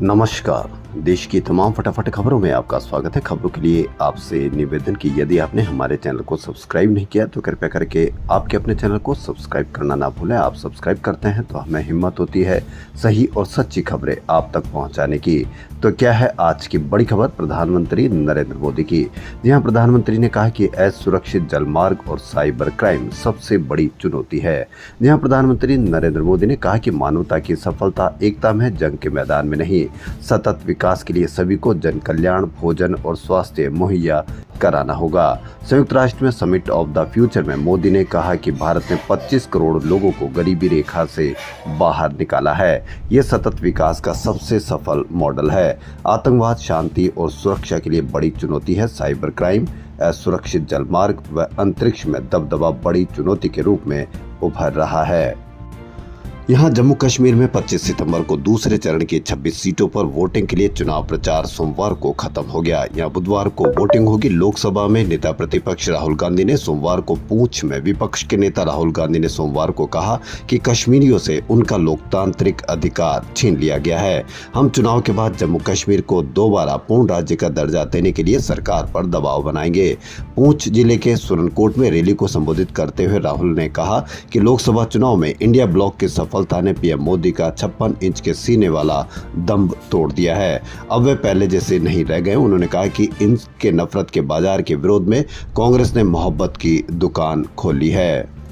नमस्कार। देश की तमाम फटाफट खबरों में आपका स्वागत है। खबरों के लिए आपसे निवेदन कि यदि आपने हमारे चैनल को सब्सक्राइब नहीं किया तो कृपया करके आपके अपने चैनल को सब्सक्राइब करना ना भूलें। आप सब्सक्राइब करते हैं तो हमें हिम्मत होती है सही और सच्ची खबरें आप तक पहुंचाने की। तो क्या है आज की बड़ी खबर प्रधानमंत्री नरेंद्र मोदी की। जी हाँ, प्रधानमंत्री ने कहा कि असुरक्षित जलमार्ग और साइबर क्राइम सबसे बड़ी चुनौती है। जी हाँ, प्रधानमंत्री नरेंद्र मोदी ने कहा कि मानवता की सफलता एकता में, जंग के मैदान में नहीं। सतत विकास के लिए सभी को जन कल्याण, भोजन और स्वास्थ्य मुहैया कराना होगा। संयुक्त राष्ट्र में समिट ऑफ द फ्यूचर में मोदी ने कहा कि भारत ने 25 करोड़ लोगों को गरीबी रेखा से बाहर निकाला है। ये सतत विकास का सबसे सफल मॉडल है। आतंकवाद, शांति और सुरक्षा के लिए बड़ी चुनौती है। साइबर क्राइम, असुरक्षित जलमार्ग व अंतरिक्ष में दबदबा बड़ी चुनौती के रूप में उभर रहा है। यहाँ जम्मू कश्मीर में 25 सितंबर को दूसरे चरण की 26 सीटों पर वोटिंग के लिए चुनाव प्रचार सोमवार को खत्म हो गया। यहाँ बुधवार को वोटिंग होगी। लोकसभा में नेता प्रतिपक्ष राहुल गांधी ने सोमवार को पूंछ में विपक्ष के नेता राहुल गांधी ने सोमवार को कहा कि कश्मीरियों से उनका लोकतांत्रिक अधिकार छीन लिया गया है। हम चुनाव के बाद जम्मू कश्मीर को दोबारा पूर्ण राज्य का दर्जा देने के लिए सरकार पर दबाव बनाएंगे। पूंछ जिले के सुरनकोट में रैली को संबोधित करते हुए राहुल ने कहा कि लोकसभा चुनाव में इंडिया ब्लॉक की सफलता ने पीएम मोदी का 56 इंच के सीने वाला दम्भ तोड़ दिया है। अब वे पहले जैसे नहीं रह गए। उन्होंने कहा कि इनके नफरत के बाजार के विरोध में कांग्रेस ने मोहब्बत की दुकान खोली है।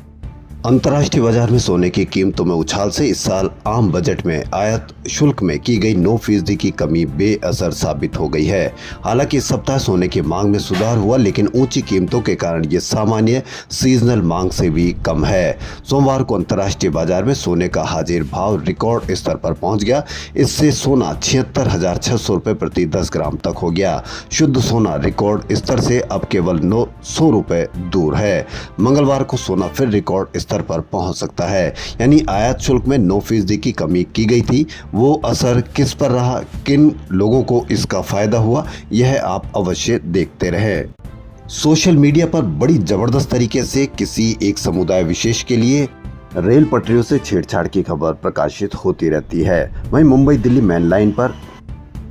अंतर्राष्ट्रीय बाजार में सोने की कीमतों में उछाल से इस साल आम बजट में आयात शुल्क में की गई 9% की कमी बेअसर साबित हो गई है। हालांकि इस सप्ताह सोने की मांग में सुधार हुआ, लेकिन ऊंची कीमतों के कारण ये सामान्य सीजनल मांग से भी कम है। सोमवार को अंतर्राष्ट्रीय बाजार में सोने का हाजिर भाव रिकॉर्ड स्तर पर पहुंच गया। इससे सोना 76,600 रुपये प्रति 10 ग्राम तक हो गया। शुद्ध सोना रिकॉर्ड स्तर से अब केवल 900 रुपये दूर है। मंगलवार को सोना फिर रिकॉर्ड स्तर पर पहुंच सकता है। यानी आयात शुल्क में 9% की कमी की गई थी। वो असर किस पर रहा, किन लोगों को इसका फायदा हुआ, यह आप अवश्य देखते रहें। सोशल मीडिया पर बड़ी जबरदस्त तरीके से किसी एक समुदाय विशेष के लिए रेल पटरियों से छेड़छाड़ की खबर प्रकाशित होती रहती है। वहीं मुंबई दिल्ली मेन लाइन पर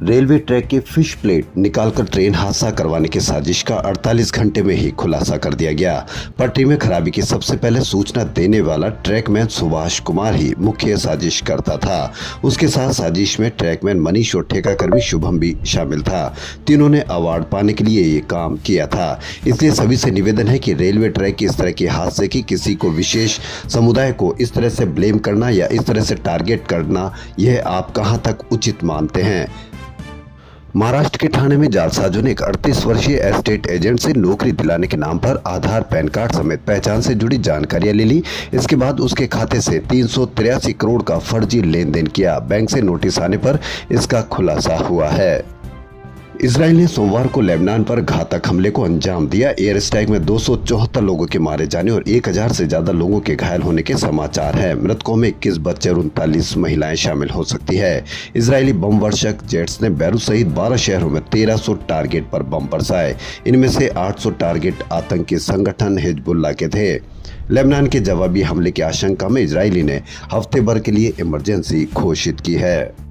रेलवे ट्रैक के फिश प्लेट निकालकर ट्रेन हादसा करवाने की साजिश का 48 घंटे में ही खुलासा कर दिया गया। पटरी में खराबी की सबसे पहले सूचना देने वाला ट्रैकमैन सुभाष कुमार ही मुख्य साजिश करता था। उसके साथ साजिश में ट्रैकमैन मनीष और ठेकाकर्मी शुभम भी शामिल था। तीनों ने अवार्ड पाने के लिए ये काम किया था। इसलिए सभी से निवेदन है कि रेलवे ट्रैक की इस तरह के हादसे की किसी को विशेष समुदाय को इस तरह से ब्लेम करना या इस तरह से टारगेट करना, यह आप कहाँ तक उचित मानते हैं। महाराष्ट्र के ठाणे में जालसाजों ने एक 38 वर्षीय एस्टेट एजेंट से नौकरी दिलाने के नाम पर आधार, पैन कार्ड समेत पहचान से जुड़ी जानकारियां ले ली। इसके बाद उसके खाते से 383 करोड़ का फर्जी लेन देन किया। बैंक से नोटिस आने पर इसका खुलासा हुआ है। इजराइल ने सोमवार को लेबनान पर घातक हमले को अंजाम दिया। एयर स्ट्राइक में 274 लोगों के मारे जाने और 1000 से ज्यादा लोगों के घायल होने के समाचार हैं। मृतकों में 21 बच्चे और 39 महिलाएं शामिल हो सकती है। इजरायली बम वर्षक जेट्स ने बैरूत सहित 12 शहरों में 1300 टारगेट पर बम बरसाए। इनमें से 800 टारगेट आतंकी संगठन हिजबुल्लाह के थे। लेबनान के जवाबी हमले की आशंका में इजरायली ने हफ्ते भर के लिए इमरजेंसी घोषित की है।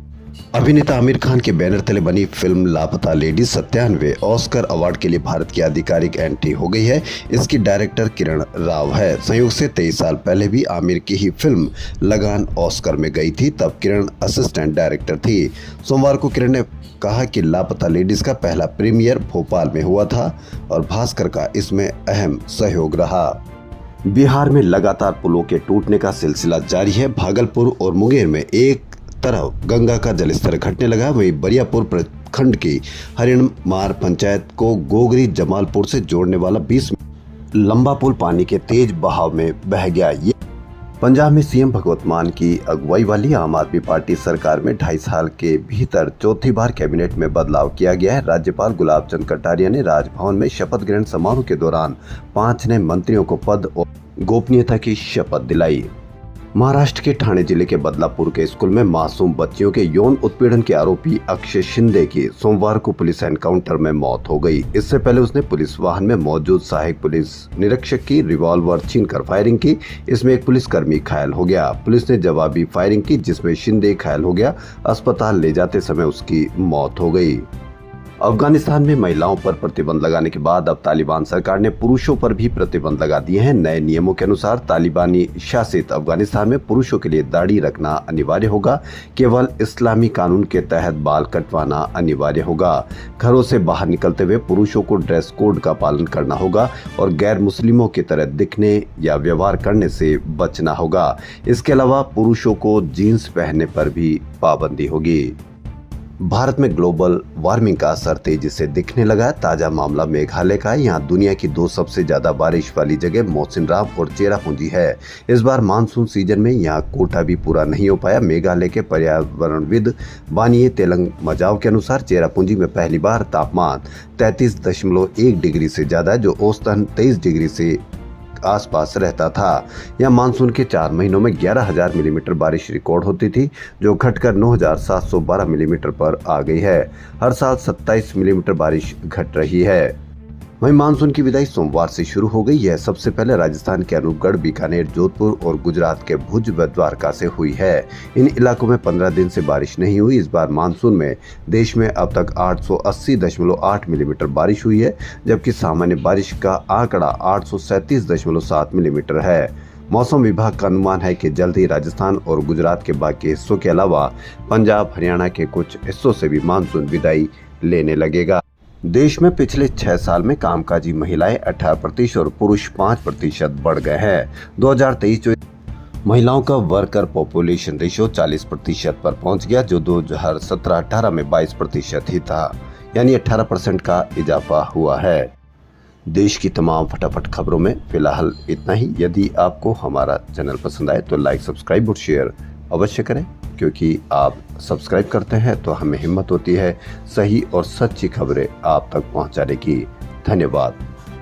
अभिनेता आमिर खान के बैनर तले बनी फिल्म लापता लेडीज 97वें ऑस्कर अवार्ड के लिए भारत की आधिकारिक एंट्री हो गई है। इसकी डायरेक्टर किरण राव है। संयोग से 23 साल पहले भी आमिर की ही फिल्म लगान ऑस्कर में गई थी। तब किरण असिस्टेंट डायरेक्टर थी। सोमवार को किरण ने कहा कि लापता लेडीज का पहला प्रीमियर भोपाल में हुआ था और भास्कर का इसमें अहम सहयोग रहा। बिहार में लगातार पुलों के टूटने का सिलसिला जारी है। भागलपुर और मुंगेर में एक तरफ गंगा का जलस्तर घटने लगा, वहीं बरियापुर प्रखंड की हरिणमार पंचायत को गोगरी जमालपुर से जोड़ने वाला 20 लंबा पुल पानी के तेज बहाव में बह गया। ये पंजाब में सीएम भगवंत मान की अगुवाई वाली आम आदमी पार्टी सरकार में 2.5 साल के भीतर चौथी बार कैबिनेट में बदलाव किया गया है। राज्यपाल गुलाब चंद कटारिया ने राजभवन में शपथ ग्रहण समारोह के दौरान 5 नए मंत्रियों को पद और गोपनीयता की शपथ दिलाई। महाराष्ट्र के ठाणे जिले के बदलापुर के स्कूल में मासूम बच्चियों के यौन उत्पीड़न के आरोपी अक्षय शिंदे की सोमवार को पुलिस एनकाउंटर में मौत हो गई। इससे पहले उसने पुलिस वाहन में मौजूद सहायक पुलिस निरीक्षक की रिवॉल्वर छीनकर फायरिंग की। इसमें एक पुलिसकर्मी घायल हो गया। पुलिस ने जवाबी फायरिंग की जिसमें शिंदे घायल हो गया। अस्पताल ले जाते समय उसकी मौत हो गई। अफगानिस्तान में महिलाओं पर प्रतिबंध लगाने के बाद अब तालिबान सरकार ने पुरुषों पर भी प्रतिबंध लगा दिए हैं। नए नियमों के अनुसार तालिबानी शासित अफगानिस्तान में पुरुषों के लिए दाढ़ी रखना अनिवार्य होगा। केवल इस्लामी कानून के तहत बाल कटवाना अनिवार्य होगा। घरों से बाहर निकलते हुए पुरुषों को ड्रेस कोड का पालन करना होगा और गैर मुस्लिमों की तरह दिखने या व्यवहार करने से बचना होगा। इसके अलावा पुरुषों को जीन्स पहनने पर भी पाबंदी होगी। भारत में ग्लोबल वार्मिंग का असर तेजी से दिखने लगा है। ताजा मामला मेघालय का है। यहाँ दुनिया की 2 सबसे ज्यादा बारिश वाली जगह मौसिनराम और चेरापूंजी है। इस बार मानसून सीजन में यहाँ कोटा भी पूरा नहीं हो पाया। मेघालय के पर्यावरणविद बानिये तेलंग मजाव के अनुसार चेरापूंजी में पहली बार तापमान 33.1 डिग्री से ज्यादा है, जो औसतन 23 डिग्री से आसपास रहता था। यह मानसून के 4 महीनों में 11,000 मिलीमीटर बारिश रिकॉर्ड होती थी, जो घटकर 9,712 मिलीमीटर पर आ गई है। हर साल 27 मिलीमीटर बारिश घट रही है। वहीं मानसून की विदाई सोमवार से शुरू हो गई। यह सबसे पहले राजस्थान के अनूपगढ़, बीकानेर, जोधपुर और गुजरात के भुज व द्वारका से हुई है। इन इलाकों में 15 दिन से बारिश नहीं हुई। इस बार मानसून में देश में अब तक 880.8 मिलीमीटर बारिश हुई है, जबकि सामान्य बारिश का आंकड़ा 837.7 मिलीमीटर है। मौसम विभाग का अनुमान है कि जल्द ही राजस्थान और गुजरात के बाकी हिस्सों के अलावा पंजाब, हरियाणा के कुछ हिस्सों से भी मानसून विदाई लेने लगेगा। देश में पिछले 6 साल में कामकाजी महिलाएं 18% और पुरुष 5% बढ़ गए हैं। 2023 महिलाओं का वर्कर पॉपुलेशन रेशियो 40% पर पहुंच गया, जो 2017-18 में 22% ही था, यानी 18% का इजाफा हुआ है। देश की तमाम फटाफट खबरों में फिलहाल इतना ही। यदि आपको हमारा चैनल पसंद आए तो लाइक, सब्सक्राइब और शेयर अवश्य करें, क्योंकि आप सब्सक्राइब करते हैं तो हमें हिम्मत होती है सही और सच्ची खबरें आप तक पहुंचाने की। धन्यवाद।